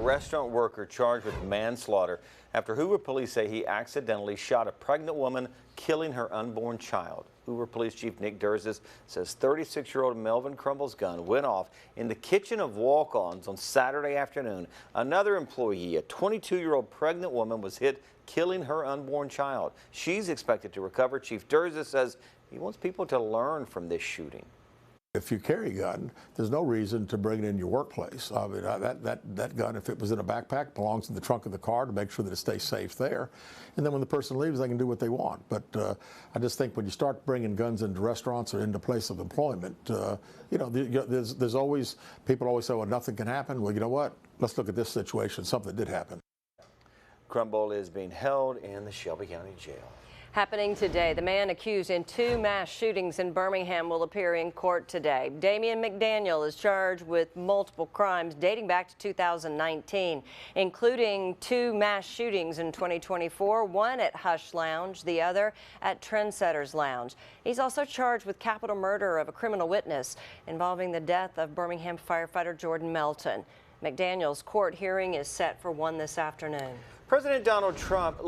Restaurant worker charged with manslaughter after Hoover police say he accidentally shot a pregnant woman, killing her unborn child. Hoover Police Chief Nick Durzis says 36-year-old Melvin Crumble's gun went off in the kitchen of Walk-Ons on Saturday afternoon. Another employee, a 22-year-old pregnant woman, was hit, killing her unborn child. She's expected to recover. Chief Durzis says he wants people to learn from this shooting. If you carry a gun, there's no reason to bring it in your workplace. I mean, that gun, if it was in a backpack, belongs in the trunk of the car to make sure that it stays safe there. And then when the person leaves, they can do what they want. But I just think when you start bringing guns into restaurants or into place of employment, you know, there's always, people always say, well, nothing can happen. Well, you know what? Let's look at this situation. Something did happen. Crumble is being held in the Shelby County Jail. Happening today, the man accused in 2 mass shootings in Birmingham will appear in court today. Damian McDaniel is charged with multiple crimes dating back to 2019, including 2 mass shootings in 2024, one at Hush Lounge, the other at Trendsetters Lounge. He's also charged with capital murder of a criminal witness involving the death of Birmingham firefighter Jordan Melton. McDaniel's court hearing is set for 1 this afternoon. President Donald Trump